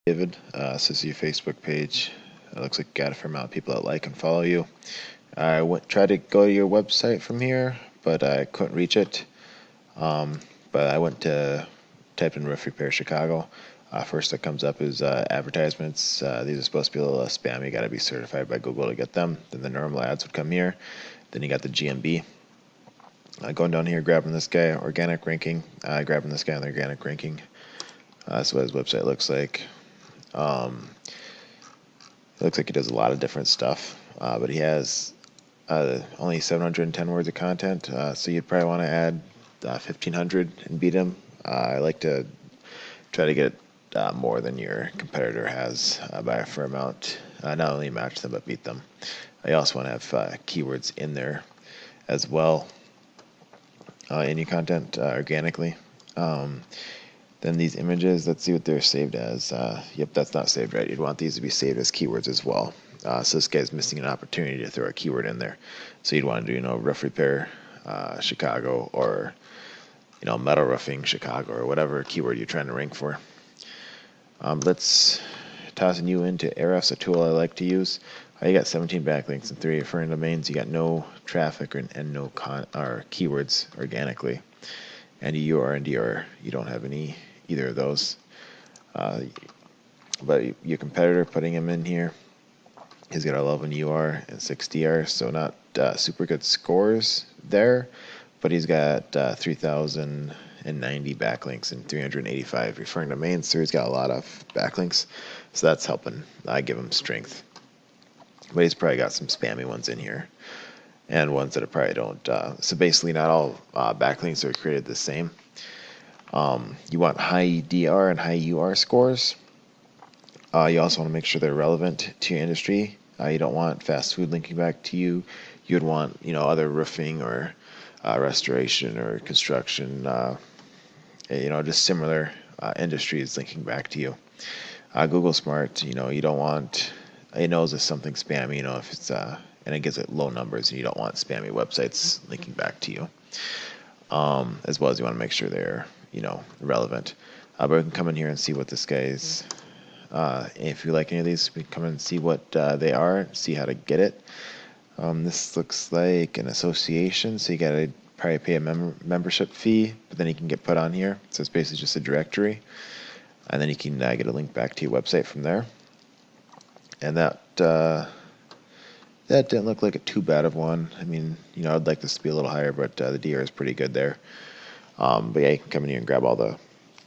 David, this is your Facebook page. It looks like you got a fair amount of people that like and follow you. I tried to go to your website from here, but I couldn't reach it. But I went to type in roof repair Chicago. First that comes up is advertisements. These are supposed to be a little spammy. You got to be certified by Google to get them. Then the normal ads would come here. Then you got the GMB. Going down here, grabbing this guy, organic ranking. Grabbing this guy on the organic ranking. That's what his website looks like. It looks like he does a lot of different stuff, but he has only 710 words of content, so you'd probably want to add 1,500 and beat him. I like to try to get more than your competitor has by a fair amount. Not only match them, but beat them. I also want to have keywords in there as well in your content organically. Then these images, let's see what they're saved as. Yep, that's not saved right. You'd want these to be saved as keywords as well. So this guy's missing an opportunity to throw a keyword in there. So you'd want to do, roof repair Chicago, or, metal roofing Chicago, or whatever keyword you're trying to rank for. Let's tossing you into Ahrefs, a tool I like to use. You got 17 backlinks and 3 referring domains. You got no traffic and no keywords organically. And UR and DR, you don't have either of those. But your competitor, putting him in here, he's got 11 UR and 6 DR, so not super good scores there, but he's got 3,090 backlinks and 385 referring domains, so he's got a lot of backlinks, so that's helping give him strength. But he's probably got some spammy ones in here, and ones that probably don't. So basically, not all backlinks are created the same. You want high DR and high UR scores. You also want to make sure they're relevant to your industry. You don't want fast food linking back to you. You would want, other roofing or restoration or construction, just similar industries linking back to you. Google Smart, you don't want, it knows if something's spammy, if it's, and it gives it low numbers, and you don't want spammy websites linking back to you. As well as you want to make sure they're, relevant. But we can come in here and see what this guy's, if you like any of these, we can come and see what they are, see how to get it. This looks like an association, so you gotta probably pay a membership fee, but then you can get put on here. So it's basically just a directory, and then you can get a link back to your website from there. And that didn't look like a too bad of one. I mean, I'd like this to be a little higher, but the DR is pretty good there. But yeah, you can come in here and grab all the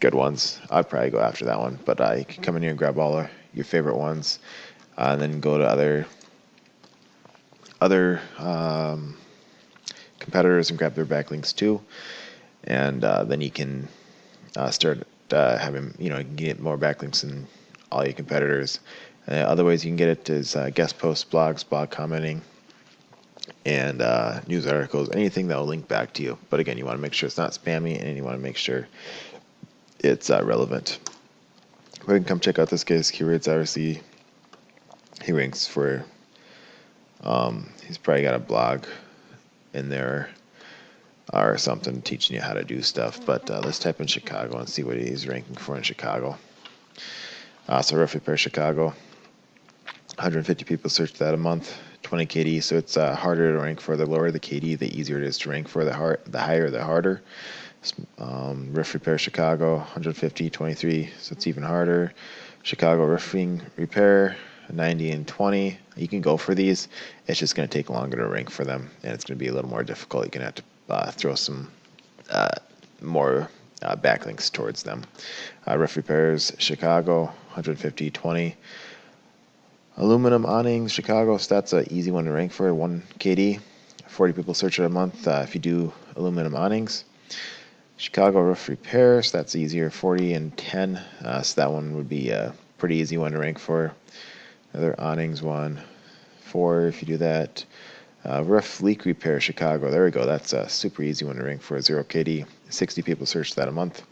good ones. I'd probably go after that one, but you can come in here and grab all your favorite ones, and then go to other competitors and grab their backlinks too, and then you can start having, you can get more backlinks than all your competitors. Other ways you can get it is guest posts, blogs, blog commenting, and news articles, anything that will link back to you. But again, you want to make sure it's not spammy, and you want to make sure it's relevant. We can come check out this guy's keywords. Obviously, he ranks for, he's probably got a blog in there or something teaching you how to do stuff. But let's type in Chicago and see what he's ranking for in Chicago. So roof repair Chicago, 150 people search that a month, 20 KD. So it's harder to rank for. The lower the KD, the easier it is to rank for. The higher, the harder. Roof repair Chicago, 150, 23. So it's even harder. Chicago roofing repair, 90 and 20. You can go for these. It's just going to take longer to rank for them, and it's going to be a little more difficult. You're going to have to throw some more backlinks towards them. Roof repairs Chicago, 150, 20. Aluminum awnings Chicago, so that's an easy one to rank for, 1 KD. 40 people search it a month if you do aluminum awnings. Chicago roof repairs, that's easier, 40 and 10. So that one would be a pretty easy one to rank for. Another awnings one, 4 if you do that. Roof leak repair Chicago, there we go. That's a super easy one to rank for, 0 KD. 60 people search that a month,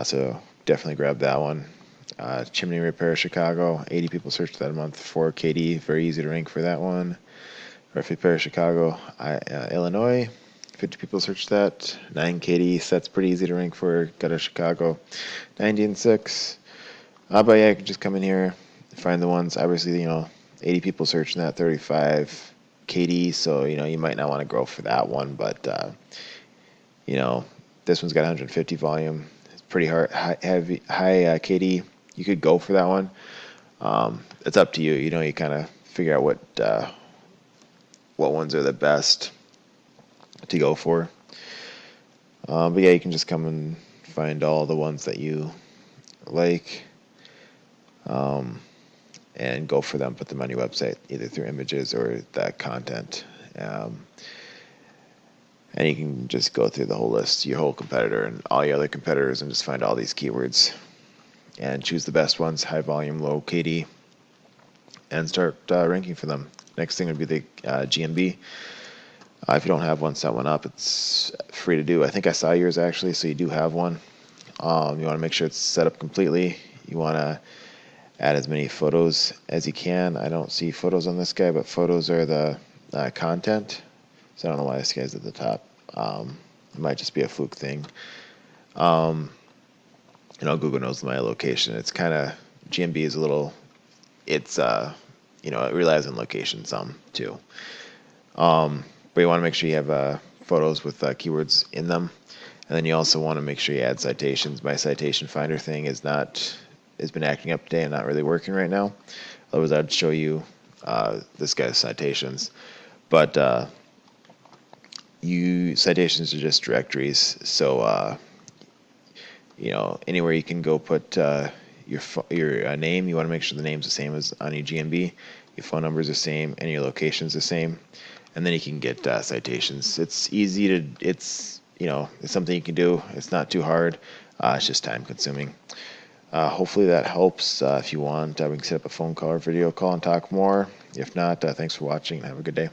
so definitely grab that one. Chimney repair Chicago, 80 people search that a month, 4 KD, very easy to rank for that one. Roof repair Chicago, Illinois, 50 people search that, 9 KD, so that's pretty easy to rank for. Got a Chicago, 90 and 6. But yeah, you can just come in here, find the ones. Obviously, 80 people searching that, 35 KD, so you might not want to grow for that one, but you know, this one's got 150 volume. It's pretty hard, high KD. You could go for that one. It's up to you. You kind of figure out what ones are the best to go for. But yeah, you can just come and find all the ones that you like, and go for them. Put them on your website, either through images or the content. And you can just go through the whole list, your whole competitor and all your other competitors, and just find all these keywords and choose the best ones, high volume, low KD, and start ranking for them. Next thing would be the GMB. If you don't have one, set one up. It's free to do. I think I saw yours actually, so you do have one. You want to make sure it's set up completely. You want to add as many photos as you can. I don't see photos on this guy, but photos are the content. So I don't know why this guy's at the top. It might just be a fluke thing. Google knows my location. It's kind of, GMB is a little, it's it relies on location some too. But you want to make sure you have photos with keywords in them, and then you also want to make sure you add citations. My citation finder thing has been acting up today and not really working right now. Otherwise, I'd show you this guy's citations. But citations are just directories, so anywhere you can go put your name. You want to make sure the name's the same as on your GMB. Your phone number is the same, and your location's the same, and then you can get citations. It's easy to. It's something you can do. It's not too hard. It's just time consuming. Hopefully that helps. If you want, we can set up a phone call or video call and talk more. If not, thanks for watching and have a good day.